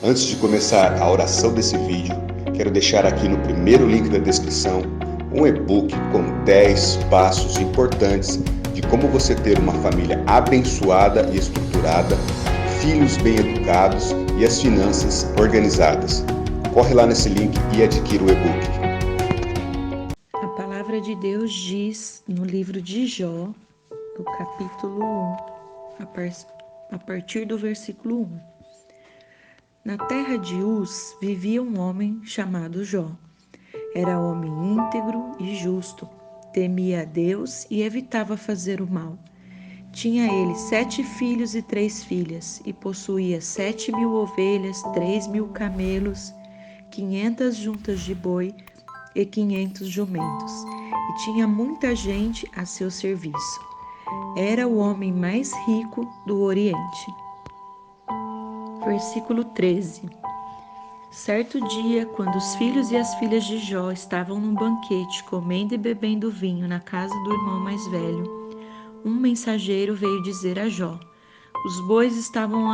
Antes de começar a oração desse vídeo, quero deixar aqui no primeiro link da descrição um e-book com 10 passos importantes de como você ter uma família abençoada e estruturada, filhos bem educados e as finanças organizadas. Corre lá nesse link e adquira o e-book. A palavra de Deus diz no livro de Jó, do capítulo 1, a partir do versículo 1. Na terra de Uz vivia um homem chamado Jó. Era homem íntegro e justo, temia a Deus e evitava fazer o mal. Tinha ele 7 filhos e 3 filhas, e possuía 7.000 ovelhas, 3.000 camelos, 500 juntas de boi e 500 jumentos, e tinha muita gente a seu serviço. Era o homem mais rico do Oriente. Versículo 13. Certo dia, quando os filhos e as filhas de Jó estavam num banquete, comendo e bebendo vinho na casa do irmão mais velho, um mensageiro veio dizer a Jó: os bois estavam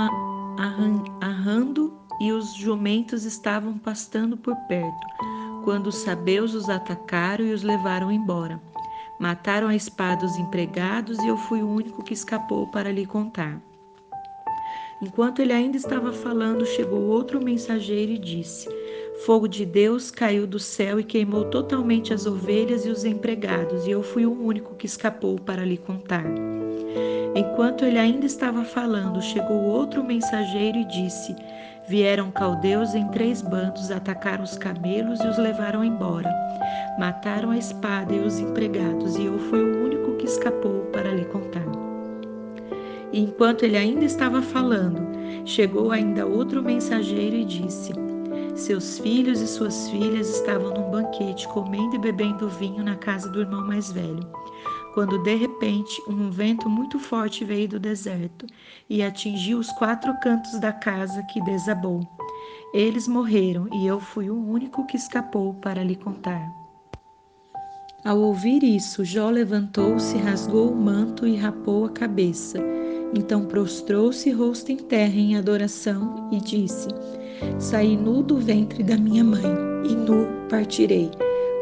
arrando e os jumentos estavam pastando por perto, quando os sabeus os atacaram e os levaram embora. Mataram a espada os empregados e eu fui o único que escapou para lhe contar. Enquanto ele ainda estava falando, chegou outro mensageiro e disse: fogo de Deus caiu do céu e queimou totalmente as ovelhas e os empregados, e eu fui o único que escapou para lhe contar. Enquanto ele ainda estava falando, chegou outro mensageiro e disse: vieram caldeus em 3 bandos, atacaram os camelos e os levaram embora. Mataram a espada e os empregados, e eu fui o único que escapou para lhe contar. E enquanto ele ainda estava falando, chegou ainda outro mensageiro e disse: seus filhos e suas filhas estavam num banquete, comendo e bebendo vinho na casa do irmão mais velho, quando de repente um vento muito forte veio do deserto e atingiu os 4 cantos da casa, que desabou. Eles morreram e eu fui o único que escapou para lhe contar. Ao ouvir isso, Jó levantou-se, rasgou o manto e rapou a cabeça. Então prostrou-se rosto em terra em adoração e disse: saí nu do ventre da minha mãe, e nu partirei.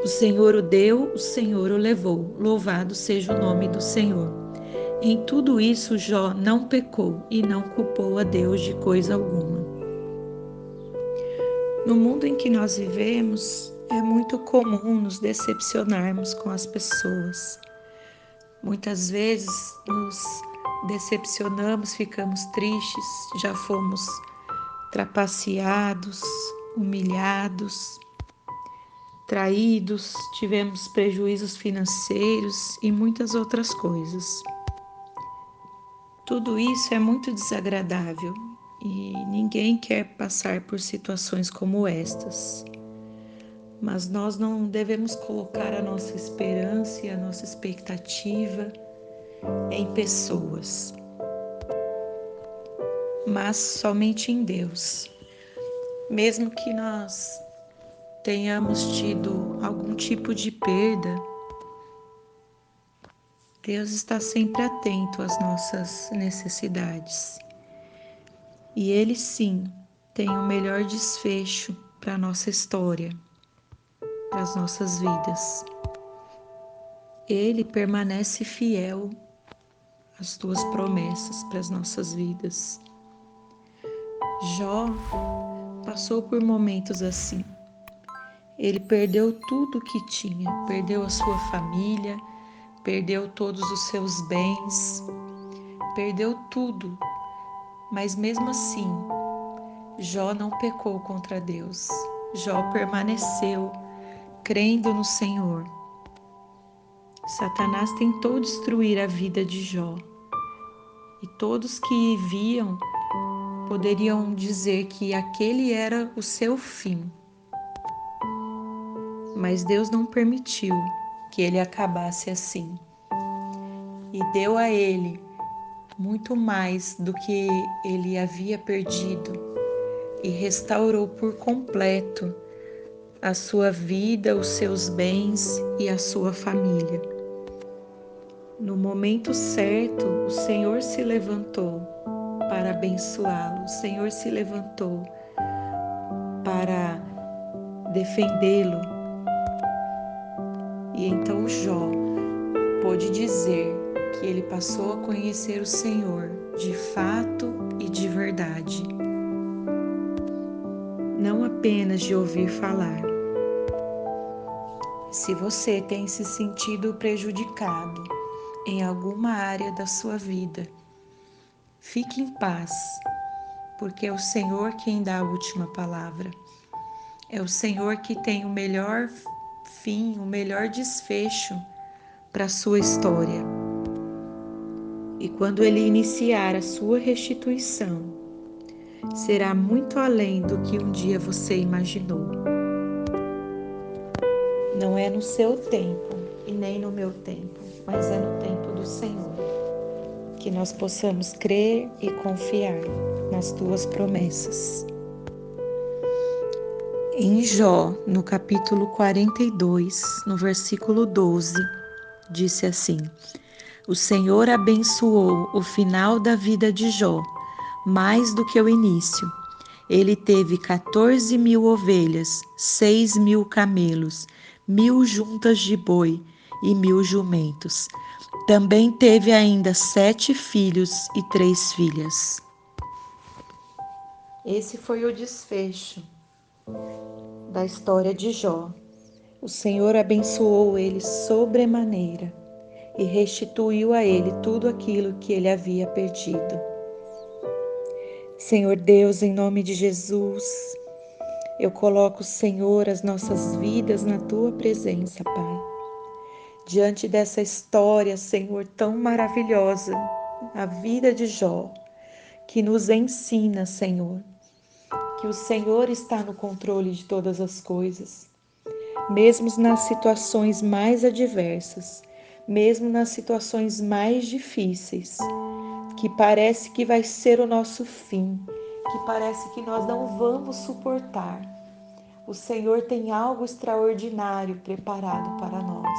O Senhor o deu, o Senhor o levou. Louvado seja o nome do Senhor. Em tudo isso, Jó não pecou e não culpou a Deus de coisa alguma. No mundo em que nós vivemos, é muito comum nos decepcionarmos com as pessoas. Muitas vezes nos decepcionamos, ficamos tristes, já fomos trapaceados, humilhados, traídos, tivemos prejuízos financeiros e muitas outras coisas. Tudo isso é muito desagradável e ninguém quer passar por situações como estas. Mas nós não devemos colocar a nossa esperança e a nossa expectativa em pessoas, mas somente em Deus. Mesmo que nós tenhamos tido algum tipo de perda, Deus está sempre atento às nossas necessidades. E Ele sim tem o melhor desfecho para a nossa história, para as nossas vidas. Ele permanece fiel às suas promessas para as nossas vidas. Jó passou por momentos assim. Ele perdeu tudo o que tinha, perdeu a sua família, perdeu todos os seus bens, perdeu tudo. Mas mesmo assim, Jó não pecou contra Deus. Jó permaneceu crendo no Senhor. Satanás tentou destruir a vida de Jó. E todos que viam poderiam dizer que aquele era o seu fim. Mas Deus não permitiu que ele acabasse assim. E deu a ele muito mais do que ele havia perdido e restaurou por completo a sua vida, os seus bens e a sua família. No momento certo, o Senhor se levantou para abençoá-lo. O Senhor se levantou para defendê-lo. E então Jó pôde dizer que ele passou a conhecer o Senhor de fato e de verdade, não apenas de ouvir falar. Se você tem se sentido prejudicado em alguma área da sua vida, fique em paz, porque é o Senhor quem dá a última palavra. É o Senhor que tem o melhor fim, o melhor desfecho para a sua história. E quando Ele iniciar a sua restituição, será muito além do que um dia você imaginou. Não é no seu tempo e nem no meu tempo, mas é no tempo do Senhor. Que nós possamos crer e confiar nas tuas promessas. Em Jó, no capítulo 42, no versículo 12, disse assim: O Senhor abençoou o final da vida de Jó, mais do que o início. Ele teve 14.000 ovelhas, 6.000 camelos, 1.000 juntas de boi e 1.000 jumentos. Também teve ainda 7 filhos e 3 filhas. Esse foi o desfecho da história de Jó. O Senhor abençoou ele sobremaneira e restituiu a ele tudo aquilo que ele havia perdido. Senhor Deus, em nome de Jesus, eu coloco, Senhor, as nossas vidas na tua presença, Pai. Diante dessa história, Senhor, tão maravilhosa, a vida de Jó, que nos ensina, Senhor, que o Senhor está no controle de todas as coisas, mesmo nas situações mais adversas, mesmo nas situações mais difíceis, que parece que vai ser o nosso fim, que parece que nós não vamos suportar. O Senhor tem algo extraordinário preparado para nós.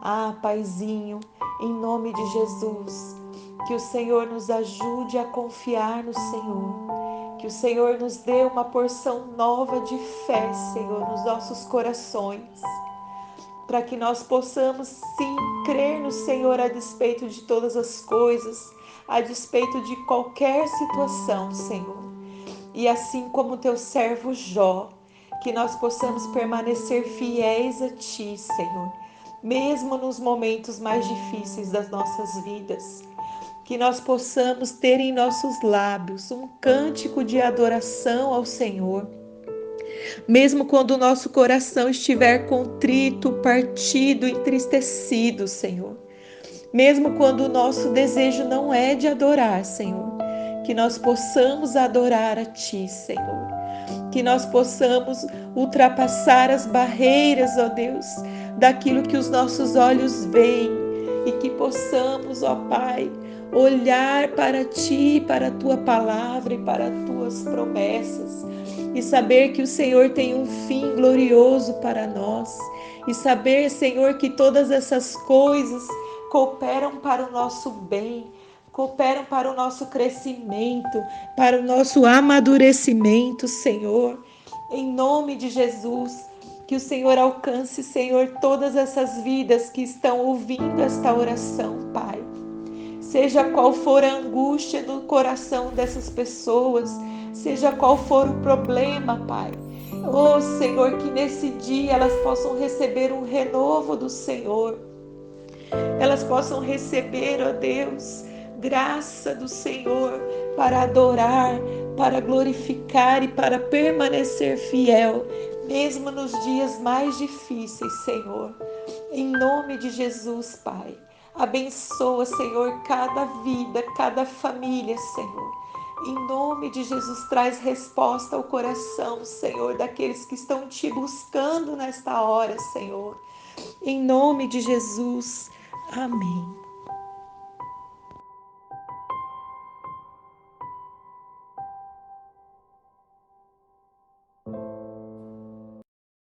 Ah, Paizinho, em nome de Jesus, que o Senhor nos ajude a confiar no Senhor, que o Senhor nos dê uma porção nova de fé, Senhor, nos nossos corações, para que nós possamos sim crer no Senhor a despeito de todas as coisas, a despeito de qualquer situação, Senhor. E assim como teu servo Jó, que nós possamos permanecer fiéis a Ti, Senhor, mesmo nos momentos mais difíceis das nossas vidas. Que nós possamos ter em nossos lábios um cântico de adoração ao Senhor, mesmo quando o nosso coração estiver contrito, partido, entristecido, Senhor. Mesmo quando o nosso desejo não é de adorar, Senhor. Que nós possamos adorar a Ti, Senhor. Que nós possamos ultrapassar as barreiras, ó Deus, daquilo que os nossos olhos veem. E que possamos, ó Pai, olhar para Ti, para a Tua palavra e para as Tuas promessas. E saber que o Senhor tem um fim glorioso para nós. E saber, Senhor, que todas essas coisas cooperam para o nosso bem, cooperam para o nosso crescimento, para o nosso amadurecimento, Senhor. Em nome de Jesus, que o Senhor alcance, Senhor, todas essas vidas que estão ouvindo esta oração, Pai. Seja qual for a angústia no coração dessas pessoas, seja qual for o problema, Pai. Oh, Senhor, que nesse dia elas possam receber um renovo do Senhor. Elas possam receber, ó Deus, graça do Senhor para adorar, para glorificar e para permanecer fiel, mesmo nos dias mais difíceis, Senhor. Em nome de Jesus, Pai. Abençoa, Senhor, cada vida, cada família, Senhor. Em nome de Jesus, traz resposta ao coração, Senhor, daqueles que estão Te buscando nesta hora, Senhor. Em nome de Jesus. Amém.